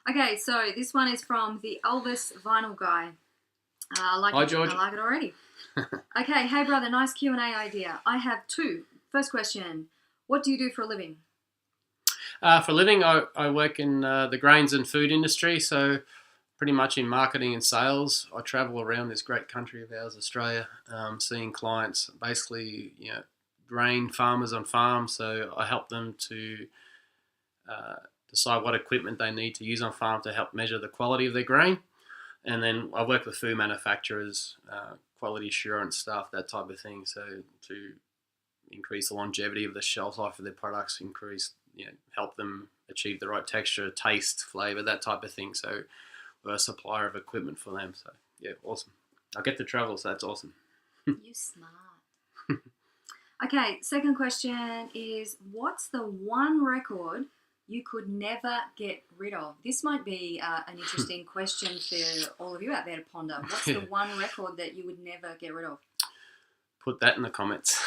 Okay, so this one is from the Elvis Vinyl Guy. Hi, George. I like it already. Okay, hey brother, nice Q&A idea. I have two. First question, what do you do for a living? For a living, I work in the grains and food industry, so pretty much in marketing and sales. I travel around this great country of ours, Australia, seeing clients, basically, grain farmers on farms. So I help them to decide what equipment they need to use on farm to help measure the quality of their grain. And then I work with food manufacturers, quality assurance stuff, that type of thing. So to increase the longevity of the shelf life of their products, help them achieve the right texture, taste, flavour, that type of thing. So we're a supplier of equipment for them. So yeah, awesome. I get to travel, so that's awesome. You smart. Okay, second question is, what's the one record you could never get rid of? This might be an interesting question for all of you out there to ponder. What's the one record that you would never get rid of? Put that in the comments.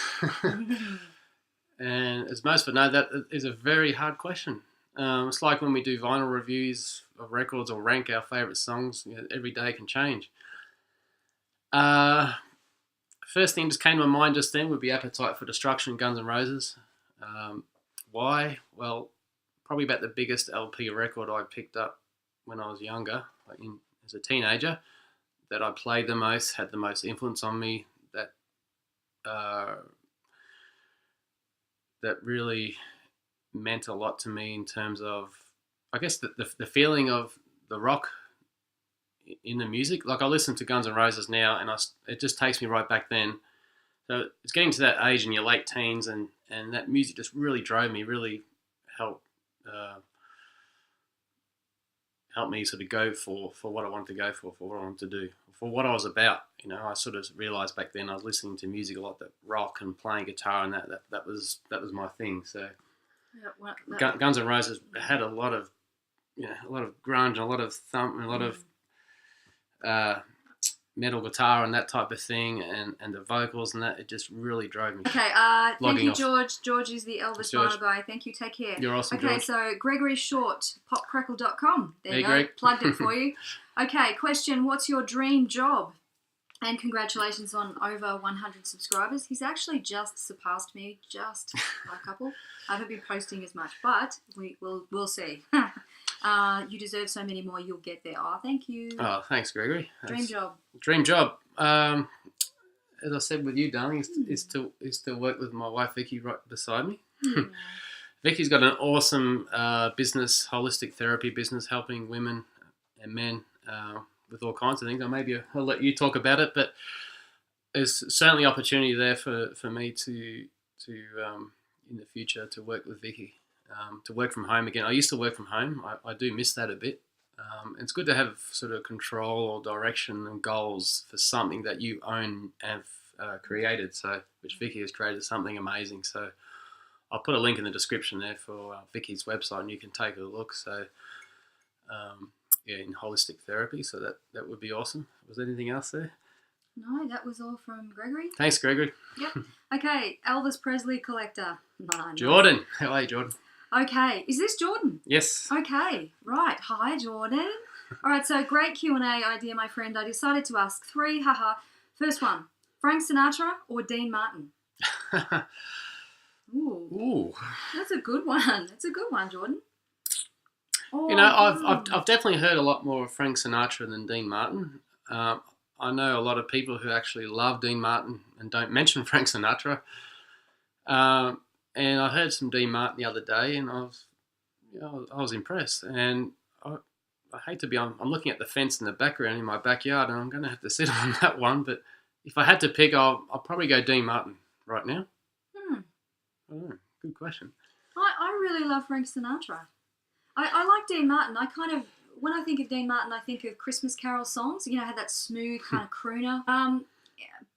And as most would know, that is a very hard question. It's like when we do vinyl reviews of records or rank our favourite songs, every day can change. First thing just came to my mind just then would be Appetite for Destruction, Guns N' Roses. Why? Well, probably about the biggest LP record I picked up when I was younger, as a teenager, that I played the most, had the most influence on me, that really meant a lot to me in terms of, I guess, the feeling of the rock in the music. Like, I listen to Guns N' Roses now, and it just takes me right back then. So it's getting to that age in your late teens, and that music just really drove me, really helped me sort of go for what I wanted to go for what I wanted to do, for what I was about. I sort of realised back then I was listening to music a lot, that rock and playing guitar, and that was my thing. So Guns N' Roses had a lot of grunge, and a lot of thump, and a lot of metal guitar and that type of thing, and the vocals and that, it just really drove me. Okay, thank you, George. George is the Elvis Vinyl Guy. Thank you, take care. You're awesome, Okay, George. So Gregory Short, popcrackle.com. There you go, Greg. Plugged it for you. Okay, question, what's your dream job? And congratulations on over 100 subscribers. He's actually just surpassed me, just by a couple. I haven't been posting as much, but we'll see. You deserve so many more. You'll get there. Oh, thank you. Oh, thanks, Gregory. Dream job. As I said with you, darling, is to work with my wife Viki right beside me. Yeah. Viki's got an awesome business, holistic therapy business, helping women and men with all kinds of things. Maybe I'll let you talk about it, but there's certainly opportunity there for me to in the future to work with Viki. To work from home again. I used to work from home. I do miss that a bit. It's good to have sort of control or direction and goals for something that you own and have created. So, which Viki has created something amazing. So, I'll put a link in the description there for Viki's website, and you can take a look. So, in holistic therapy. So that would be awesome. Was there anything else there? No, that was all from Gregory. Thanks, Gregory. Yep. Okay, Elvis Presley collector. No. Jordan. How are you, Jordan? Okay, is this Jordan? Yes. Okay, right. Hi, Jordan. All right, so great Q&A idea, my friend. I decided to ask three. Haha. First one, Frank Sinatra or Dean Martin? Ooh. That's a good one. That's a good one, Jordan. Oh, I've definitely heard a lot more of Frank Sinatra than Dean Martin. I know a lot of people who actually love Dean Martin and don't mention Frank Sinatra. And I heard some Dean Martin the other day, and I was impressed. And I hate to be I'm looking at the fence in the background in my backyard, and I'm going to have to sit on that one. But if I had to pick, I'll probably go Dean Martin right now. I don't know. Good question. I really love Frank Sinatra. I like Dean Martin. When I think of Dean Martin, I think of Christmas Carol songs. Had that smooth kind of crooner.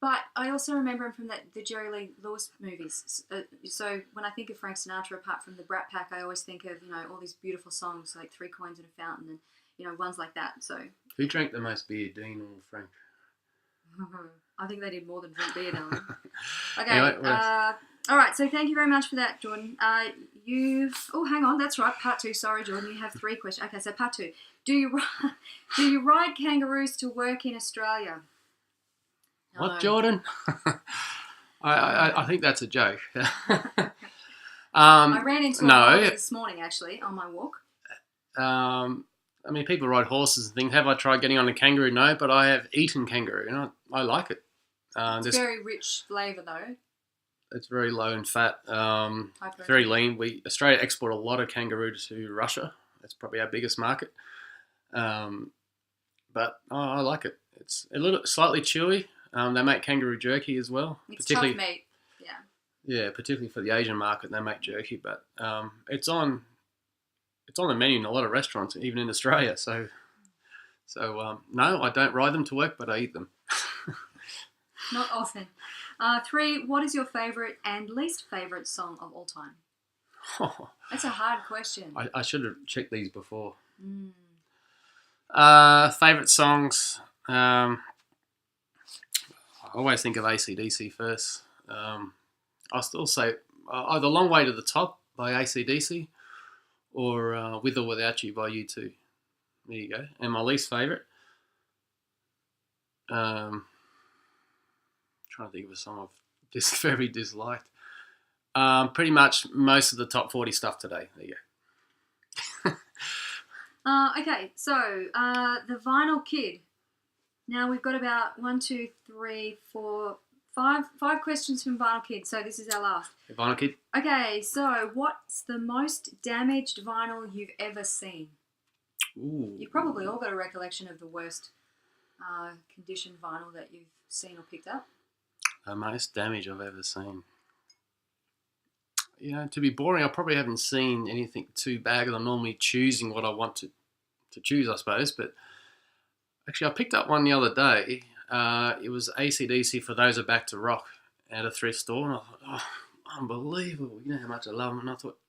But I also remember him from the Jerry Lee Lewis movies. So when I think of Frank Sinatra, apart from the Brat Pack, I always think of all these beautiful songs like Three Coins in a Fountain and ones like that. So who drank the most beer, Dean or Frank? I think they did more than drink beer, darling. Okay. Anyway, All right, so thank you very much for that, Jordan. Oh, hang on, that's right, part 2. Sorry, Jordan, you have 3 questions. Okay, so part 2. Do you ride kangaroos to work in Australia? No. What, Jordan? I think that's a joke. I ran into a no. wallaby this morning, actually, on my walk. I mean, people ride horses and things. Have I tried getting on a kangaroo? No, but I have eaten kangaroo, and I like it. It's very rich flavour, though. It's very low in fat, High very protein. lean. Australia export a lot of kangaroo to Russia. That's probably our biggest market. But I like it. It's a little slightly chewy. They make kangaroo jerky as well. It's tough meat. Yeah. Yeah, particularly for the Asian market, they make jerky. But it's on the menu in a lot of restaurants, even in Australia. So no, I don't ride them to work, but I eat them. Not often. 3, what is your favourite and least favourite song of all time? That's a hard question. I should have checked these before. Mm. Favourite songs. I always think of AC/DC first. I'll still say either Long Way to the Top by AC/DC or With or Without You by U2. There you go. And my least favourite. Trying to think of a song I've very disliked. Pretty much most of the top 40 stuff today. There you go. Okay, so the Vinyl Kid. Now we've got about 1, 2, 3, 4, 5 questions from Vinyl Kid. So this is our last. The Vinyl Kid. Okay, so what's the most damaged vinyl you've ever seen? Ooh. You've probably all got a recollection of the worst conditioned vinyl that you've seen or picked up. The most damage I've ever seen. To be boring, I probably haven't seen anything too bad because I'm normally choosing what I want to choose, I suppose. But actually, I picked up one the other day. It was AC/DC For Those Are Back to Rock at a thrift store. And I thought, oh, unbelievable. You know how much I love them. And I thought,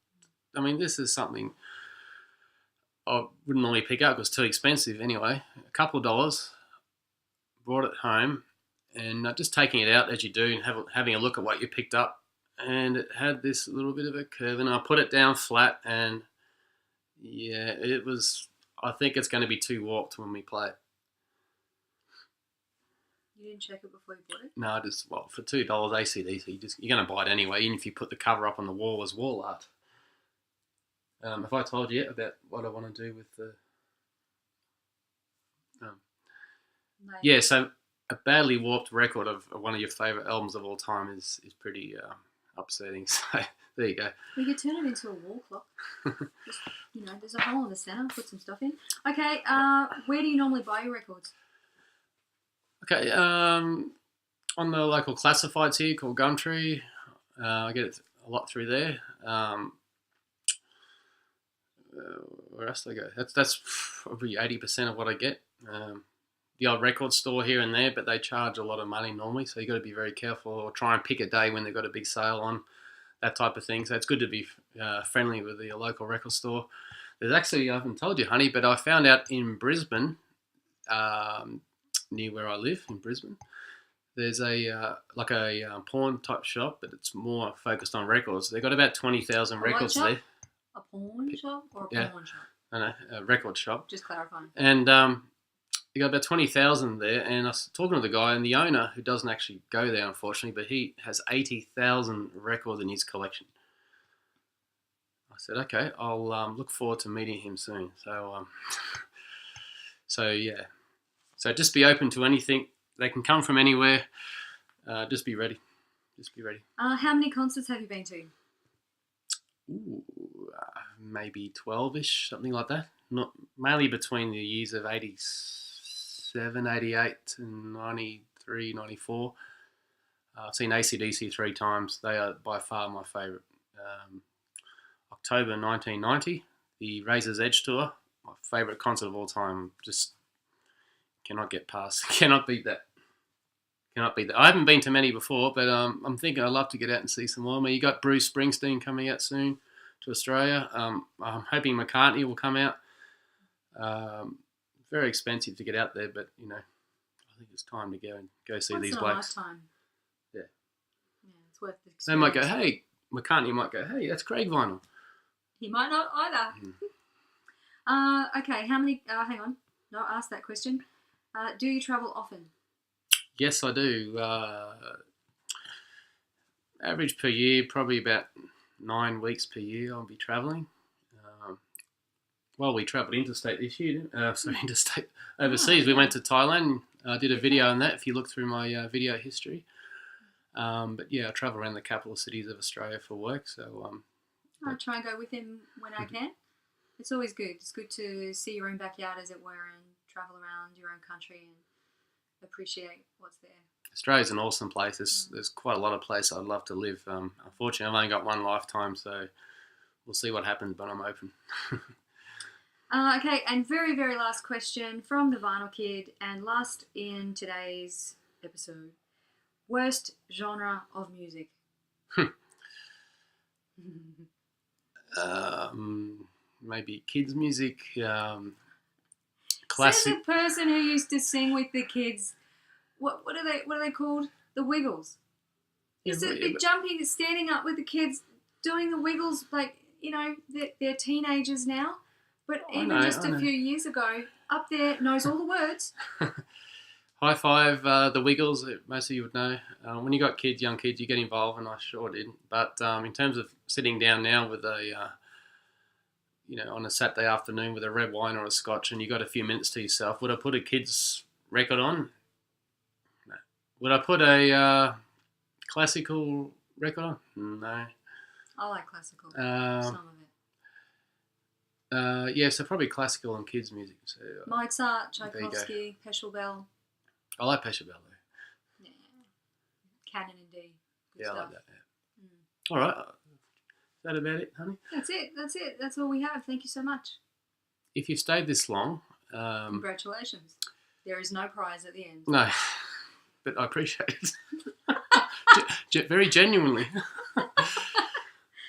I mean, this is something I wouldn't normally pick up because it's too expensive anyway. A couple of dollars. Brought it home. And just taking it out as you do and having a look at what you picked up. And it had this little bit of a curve. And I put it down flat. And yeah, it was... I think it's going to be too warped when we play it. You didn't check it before you bought it? No, for $2 AC/DC, you're going to buy it anyway, even if you put the cover up on the wall as wall art. Have I told you yet about what I want to do with the... No. Yeah, so a badly warped record of one of your favourite albums of all time is pretty upsetting. So there you go. We could turn it into a wall clock. Just, there's a hole in the centre, put some stuff in. Okay, where do you normally buy your records? Okay, on the local classifieds here called Gumtree. I get it a lot through there. Where else do I go? That's probably 80% of what I get. The odd record store here and there, but they charge a lot of money normally, so you got to be very careful or try and pick a day when they've got a big sale on, that type of thing. So it's good to be friendly with the local record store. There's actually, I haven't told you, honey, but I found out in Brisbane, near where I live in Brisbane, there's a pawn type shop, but it's more focused on records. They've got about 20,000 records there. A pawn shop or a pawn shop? I know, a record shop. Just clarifying. And you got about 20,000 there, and I was talking to the guy, and the owner, who doesn't actually go there, unfortunately, but he has 80,000 records in his collection. I said, okay, I'll look forward to meeting him soon. So, yeah. So just be open to anything. They can come from anywhere. Just be ready. How many concerts have you been to? Ooh, maybe 12-ish, something like that. Not mainly between the years of 87, 88 and 93, 94. I've seen AC/DC 3 times. They are by far my favourite. October 1990, the Razor's Edge tour, my favourite concert of all time. Just cannot get past. Cannot beat that. I haven't been to many before, but I'm thinking I'd love to get out and see some more. I mean, you got Bruce Springsteen coming out soon to Australia. I'm hoping McCartney will come out. Very expensive to get out there, but I think it's time to go see these blokes. Lifetime. Yeah. It's it's worth the experience. They might go, hey, McCartney might go, hey, that's Craig vinyl. He might not either. Okay, how many? Hang on, no, ask that question. Do you travel often? Yes, I do. Average per year, probably about 9 weeks per year I'll be travelling. Well, we travelled interstate this year, interstate overseas. We went to Thailand. I did a video on that if you look through my video history. But yeah, I travel around the capital cities of Australia for work. So I try and go with him when I can. It's always good. It's good to see your own backyard, as it were, and travel around your own country and appreciate what's there. Australia's an awesome place. There's quite a lot of places I'd love to live. Unfortunately, I've only got one lifetime, so we'll see what happens, but I'm open. Okay, and very, very last question from the Vinyl Kid, and last in today's episode. Worst genre of music? Maybe kids' music, classic. Says the person who used to sing with the kids. What are they called? The Wiggles. Used to be jumping, standing up with the kids, doing the Wiggles. Like, you know, they're teenagers now, but even just a few years ago, up there, knows all the words. High Five, the Wiggles, most of you would know. When you got kids, young kids, you get involved, and I sure did. But in terms of sitting down now with a, on a Saturday afternoon with a red wine or a scotch, and you got a few minutes to yourself, would I put a kids' record on? No. Would I put a classical record on? No. I like classical. Some of it. Yeah, so probably classical and kids' music. So, Mozart, Tchaikovsky, Pechelbel. I like Pechelbel though. Yeah. Canon and D. Good stuff. I like that. Yeah. Mm. All right. Is that about it, honey? That's it. That's all we have. Thank you so much. If you've stayed this long, congratulations. There is no prize at the end. No, but I appreciate it. Very genuinely.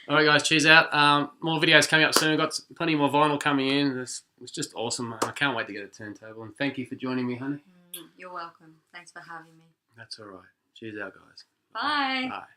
All right, guys, cheers out. More videos coming up soon. We've got plenty more vinyl coming in. It's just awesome. I can't wait to get a turntable. And thank you for joining me, honey. You're welcome. Thanks for having me. That's all right. Cheers out, guys. Bye. Bye.